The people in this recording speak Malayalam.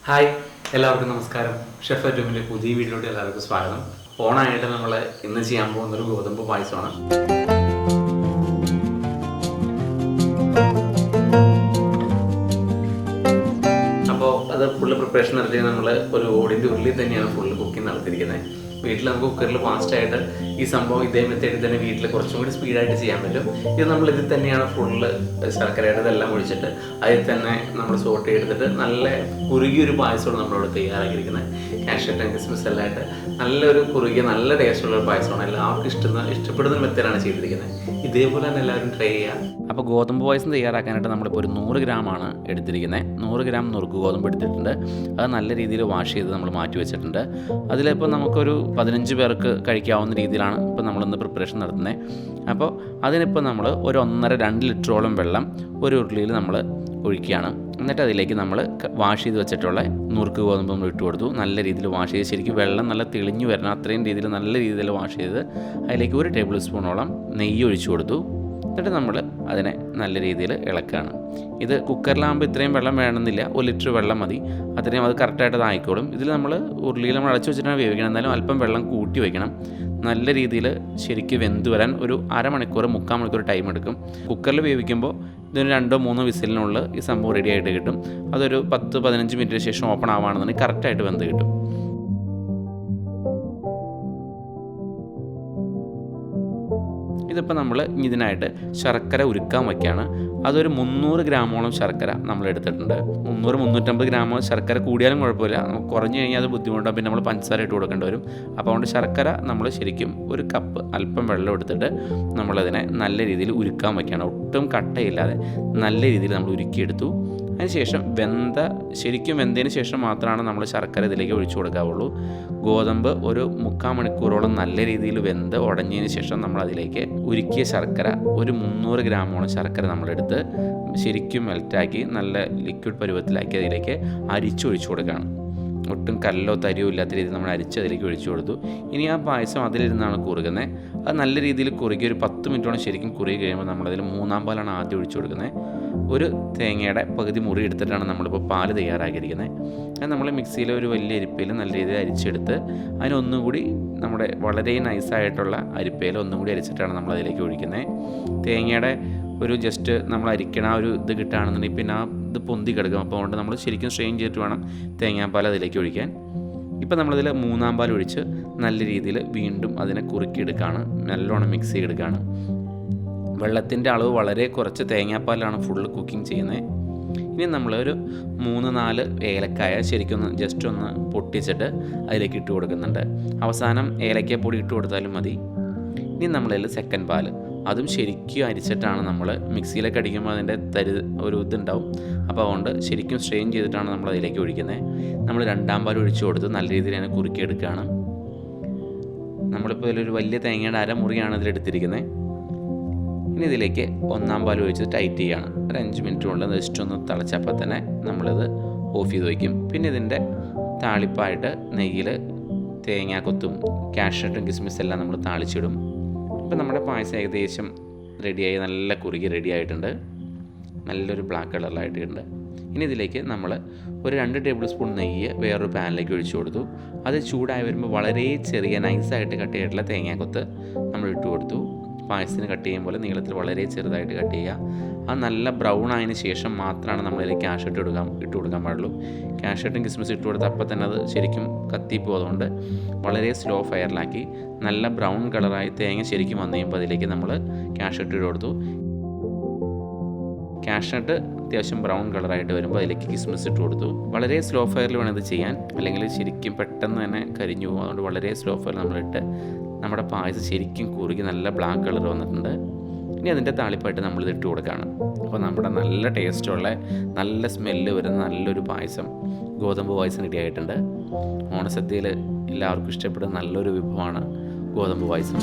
ഹായ്, എല്ലാവർക്കും നമസ്കാരം. ഷെഫ് അറ്റൂമിൻ്റെ പുതിയ വീഡിയോയുടെ എല്ലാവർക്കും സ്വാഗതം. ഓണായിട്ട് നമ്മൾ ഇന്ന് ചെയ്യാൻ പോകുന്നൊരു ഗോതമ്പ് പായസമാണ്. അപ്പോൾ അത് ഫുള്ള് പ്രിപ്പറേഷൻ നടത്തി നമ്മൾ ഒരു ഓടിൻ്റെ ഉള്ളിൽ തന്നെയാണ് ഫുള്ള് കുക്കിംഗ് നടത്തിയിരിക്കുന്നത്. വീട്ടിൽ നമുക്ക് കുക്കറിൽ ഫാസ്റ്റായിട്ട് ഈ സംഭവം ഇതേ മെത്തേഡിൽ തന്നെ വീട്ടിൽ കുറച്ചും കൂടി സ്പീഡായിട്ട് ചെയ്യാൻ പറ്റും. ഇത് നമ്മൾ ഇതിൽ തന്നെയാണ് ഫുള്ള് ശർക്കരയുടെ ഇതെല്ലാം ഒഴിച്ചിട്ട് അതിൽ തന്നെ നമ്മൾ സോട്ട് ചെയ്തെടുത്തിട്ട് നല്ല കുറുകിയൊരു പായസമാണ് നമ്മളിവിടെ തയ്യാറാക്കിയിരിക്കുന്നത്. കാഷ്യൂട്ടും കിസ്മിസ് എല്ലാം ആയിട്ട് നല്ലൊരു കുറുകിയ നല്ല ടേസ്റ്റുള്ള ഒരു പായസമാണ്. എല്ലാവർക്കും ഇഷ്ടപ്പെടുന്ന മെത്തേഡാണ് ചെയ്തിരിക്കുന്നത്. ഇതേപോലെ തന്നെ എല്ലാവരും ട്രൈ ചെയ്യുക. അപ്പോൾ ഗോതമ്പ് പായസം തയ്യാറാക്കാനായിട്ട് നമ്മളിപ്പോൾ ഒരു 100 ഗ്രാമാണ് എടുത്തിരിക്കുന്നത്. 100 ഗ്രാം നുറുക്ക് ഗോതമ്പ് എടുത്തിട്ടുണ്ട്. അത് നല്ല രീതിയിൽ വാഷ് ചെയ്ത് നമ്മൾ മാറ്റി വെച്ചിട്ടുണ്ട്. അതിലിപ്പോൾ നമുക്കൊരു 15 പേർക്ക് കഴിക്കാവുന്ന രീതിയിലാണ് ഇപ്പോൾ നമ്മളിന്ന് പ്രിപ്പറേഷൻ നടത്തുന്നത്. അപ്പോൾ അതിനിപ്പോൾ നമ്മൾ ഒരു 1.5-2 ലിറ്ററോളം വെള്ളം ഒരു ഉരുളിയിൽ നമ്മൾ ഒഴിക്കുകയാണ്. എന്നിട്ട് അതിലേക്ക് നമ്മൾ വാഷ് ചെയ്ത് വെച്ചിട്ടുള്ള നുറുക്ക് ഗോതമ്പ് നമ്മൾ ഇട്ട് കൊടുത്തു. നല്ല രീതിയിൽ വാഷ് ചെയ്ത് ശരിക്കും വെള്ളം നല്ല തെളിഞ്ഞു വരണം, അത്രയും രീതിയിൽ നല്ല രീതിയിൽ വാഷ് ചെയ്ത് അതിലേക്ക് 1 ടേബിൾ സ്പൂണോളം നെയ്യ് ഒഴിച്ചു കൊടുത്തു. എന്നിട്ട് നമ്മൾ അതിനെ നല്ല രീതിയിൽ ഇളക്കുകയാണ്. ഇത് കുക്കറിലാകുമ്പോൾ ഇത്രയും വെള്ളം വേണമെന്നില്ല, 1 ലിറ്റർ വെള്ളം മതി. അത്രയും അത് കറക്റ്റായിട്ട് ആയിക്കോളും. ഇതിൽ നമ്മൾ ഉരുളിയിൽ നമ്മൾ അടച്ചു വെച്ചിട്ടാണ് വേവിക്കണം. എന്നാലും അല്പം വെള്ളം കൂട്ടി വയ്ക്കണം. നല്ല രീതിയിൽ ശരിക്കും വെന്ത് വരാൻ ഒരു അരമണിക്കൂർ 3/4 മണിക്കൂർ ടൈം എടുക്കും. കുക്കറിൽ വേവിക്കുമ്പോൾ ഇതിന് 2-3 വിസിലിനുള്ളിൽ ഈ സംഭവം റെഡി ആയിട്ട് കിട്ടും. അതൊരു 10-15 മിനിറ്റിന് ശേഷം ഓപ്പൺ ആവുകയാണെന്നുണ്ടെങ്കിൽ കറക്റ്റായിട്ട് വെന്ത് കിട്ടും. ഇതിപ്പോൾ നമ്മൾ ഇതിനായിട്ട് ശർക്കര ഉരുക്കാൻ വയ്ക്കുകയാണ്. അതൊരു 300 ഗ്രാമോളം ശർക്കര നമ്മൾ എടുത്തിട്ടുണ്ട്. 300-350 ഗ്രാമോ ശർക്കര കൂടിയാലും കുഴപ്പമില്ല. നമുക്ക് കുറഞ്ഞു കഴിഞ്ഞാൽ അത് ബുദ്ധിമുട്ടാണ്. പിന്നെ നമ്മൾ പഞ്ചസാര ഇട്ട് കൊടുക്കേണ്ടി വരും. അപ്പോൾ അതുകൊണ്ട് ശർക്കര നമ്മൾ ശരിക്കും 1 കപ്പ് അല്പം വെള്ളം എടുത്തിട്ട് നമ്മളതിനെ നല്ല രീതിയിൽ ഉരുക്കാൻ വയ്ക്കുകയാണ്. ഒട്ടും കട്ടയില്ലാതെ നല്ല രീതിയിൽ നമ്മൾ ഉരുക്കിയെടുത്തു. അതിനുശേഷം ശരിക്കും വെന്തതിന് ശേഷം മാത്രമാണ് നമ്മൾ ശർക്കര ഇതിലേക്ക് ഒഴിച്ചു കൊടുക്കാവുള്ളൂ. ഗോതമ്പ് ഒരു 3/4 മണിക്കൂറോളം നല്ല രീതിയിൽ വെന്ത് ഉടഞ്ഞതിന് ശേഷം നമ്മളതിലേക്ക് ഉരുക്കിയ ശർക്കര ഒരു 300 ഗ്രാമോളം ശർക്കര നമ്മളെടുത്ത് ശരിക്കും മെൽറ്റാക്കി നല്ല ലിക്വിഡ് പരുവത്തിലാക്കി അതിലേക്ക് അരിച്ചൊഴിച്ചു കൊടുക്കുകയാണ്. ഒട്ടും കല്ലോ തരിയോ ഇല്ലാത്ത രീതിയിൽ നമ്മൾ അരിച്ച് അതിലേക്ക് ഒഴിച്ചു കൊടുത്തു. ഇനി ആ പായസം അതിലിരുന്നാണ് കുറുകുന്നത്. അത് നല്ല രീതിയിൽ കുറുകി ഒരു 10 മിനിറ്റോളം ശരിക്കും കുറുകി കഴിയുമ്പോൾ നമ്മളതിൽ 3-ാം പാലാണ് ആദ്യം ഒഴിച്ചു കൊടുക്കുന്നത്. ഒരു തേങ്ങയുടെ പകുതി മുറി എടുത്തിട്ടാണ് നമ്മളിപ്പോൾ പാല് തയ്യാറാക്കിയിരിക്കുന്നത്. അത് നമ്മൾ മിക്സിയിൽ ഒരു വലിയ അരിപ്പയിൽ നല്ല രീതിയിൽ അരിച്ചെടുത്ത് അതിനൊന്നും കൂടി നമ്മുടെ വളരെ നൈസായിട്ടുള്ള അരിപ്പയിൽ ഒന്നും കൂടി അരിച്ചിട്ടാണ് നമ്മളതിലേക്ക് ഒഴിക്കുന്നത്. തേങ്ങയുടെ ഒരു ജസ്റ്റ് നമ്മൾ അരിക്കണ ഒരു ഇത് കിട്ടുകയാണെന്നുണ്ടെങ്കിൽ പിന്നെ ആ ഇത് പൊന്തി കിടക്കും. അപ്പോൾ അതുകൊണ്ട് നമ്മൾ ശരിക്കും സ്ട്രെയിൻ ചെയ്തിട്ട് വേണം തേങ്ങാപ്പാൽ അതിലേക്ക് ഒഴിക്കാൻ. ഇപ്പം നമ്മളതിൽ 3-ാം പാൽ ഒഴിച്ച് നല്ല രീതിയിൽ വീണ്ടും അതിനെ കുറുക്കിയെടുക്കുകയാണ്. നല്ലോണം മിക്സ് ചെയ്തെടുക്കുകയാണ്. വെള്ളത്തിൻ്റെ അളവ് വളരെ കുറച്ച് തേങ്ങാപ്പാലാണ് ഫുള്ള് കുക്കിംഗ് ചെയ്യുന്നത്. ഇനി നമ്മളൊരു 3-4 ഏലക്കായ ശരിക്കും ജസ്റ്റ് ഒന്ന് പൊട്ടിച്ചിട്ട് അതിലേക്ക് ഇട്ട് കൊടുക്കുന്നുണ്ട്. അവസാനം ഏലക്കാപ്പൊടി ഇട്ട് കൊടുത്താലും മതി. ഇനി നമ്മളതിൽ സെക്കൻഡ് പാൽ അതും ശരിക്കും അരിച്ചിട്ടാണ് നമ്മൾ മിക്സിയിലൊക്കെ അടിക്കുമ്പോൾ അതിൻ്റെ ഒരു ഇതുണ്ടാവും. അപ്പോൾ അതുകൊണ്ട് ശരിക്കും സ്ട്രെയിൻ ചെയ്തിട്ടാണ് നമ്മൾ അതിലേക്ക് ഒഴിക്കുന്നത്. നമ്മൾ 2-ാം പാൽ ഒഴിച്ചു കൊടുത്ത് നല്ല രീതിയിൽ തന്നെ കുറുക്കിയെടുക്കുകയാണ്. നമ്മളിപ്പോൾ ഇതിലൊരു വലിയ തേങ്ങയുടെ അരമുറിയാണ് ഇതിലെടുത്തിരിക്കുന്നത്. ഇനി ഇതിലേക്ക് 1-ാം പാൽ ഒഴിച്ച് ടൈറ്റ് ചെയ്യുകയാണ്. ഒരു 5 മിനിറ്റ് കൊണ്ട് ജസ്റ്റ് ഒന്ന് തിളച്ചപ്പോൾ തന്നെ നമ്മളിത് ഓഫ് ചെയ്ത് വയ്ക്കും. പിന്നെ ഇതിൻ്റെ താളിപ്പായിട്ട് നെയ്യിൽ തേങ്ങാക്കൊത്തും കാഷ്യൂട്ടും കിസ്മിസ് എല്ലാം നമ്മൾ താളിച്ചിടും. ഇപ്പം നമ്മുടെ പായസം ഏകദേശം റെഡിയായി, നല്ല കുറുകി റെഡി ആയിട്ടുണ്ട്. നല്ലൊരു ബ്ലാക്ക് കളറിലായിട്ടുണ്ട്. ഇനി ഇതിലേക്ക് നമ്മൾ ഒരു 2 ടേബിൾ സ്പൂൺ നെയ്യ് വേറൊരു പാനിലേക്ക് ഒഴിച്ചു കൊടുത്തു. അത് ചൂടായി വരുമ്പോൾ വളരെ ചെറിയ നൈസായിട്ട് കട്ട് ചെയ്തിട്ടുള്ള തേങ്ങാക്കൊത്ത് നമ്മൾ ഇട്ട് കൊടുത്തു. പായസത്തിന് കട്ട് ചെയ്യുമ്പോൾ നീളത്തിൽ വളരെ ചെറുതായിട്ട് കട്ട് ചെയ്യുക. അത് നല്ല ബ്രൗൺ ആയതിന് ശേഷം മാത്രമാണ് നമ്മളിതിലേക്ക് കാഷ്യൂട്ട് ഇട്ട് കൊടുക്കാൻ പാടുള്ളൂ. കാഷ്യൂട്ടും കിസ്മിസ് ഇട്ട് കൊടുത്താൽ അപ്പോൾ തന്നെ അത് ശരിക്കും കത്തിപ്പോകും. അതുകൊണ്ട് വളരെ സ്ലോ ഫയറിലാക്കി നല്ല ബ്രൗൺ കളറായി തേങ്ങ ശരിക്കും വന്നു കഴിയുമ്പോൾ അതിലേക്ക് നമ്മൾ കാഷ്യൂട്ട് ഇട്ട് കൊടുത്തു. കാഷ്യൂട്ട് അത്യാവശ്യം ബ്രൗൺ കളറായിട്ട് വരുമ്പോൾ അതിലേക്ക് കിസ്മിസ് ഇട്ട് കൊടുത്തു. വളരെ സ്ലോ ഫയറിൽ വേണം ഇത് ചെയ്യാൻ, അല്ലെങ്കിൽ ശരിക്കും പെട്ടെന്ന് തന്നെ കരിഞ്ഞു പോകും. അതുകൊണ്ട് വളരെ സ്ലോ ഫയർ നമ്മളിട്ട് നമ്മുടെ പായസം ശരിക്കും കുറുകി നല്ല ബ്ലാക്ക് കളർ വന്നിട്ടുണ്ട്. ഇനി അതിൻ്റെ താളിപ്പായിട്ട് നമ്മളിത് ഇട്ട് കൊടുക്കുകയാണ്. അപ്പോൾ നമ്മുടെ നല്ല ടേസ്റ്റുള്ള നല്ല സ്മെല്ല് വരുന്ന നല്ലൊരു പായസം, ഗോതമ്പ് പായസം റെഡി ആയിട്ടുണ്ട്. ഓണസദ്യയിൽ എല്ലാവർക്കും ഇഷ്ടപ്പെടുന്ന നല്ലൊരു വിഭവമാണ് ഗോതമ്പ് പായസം.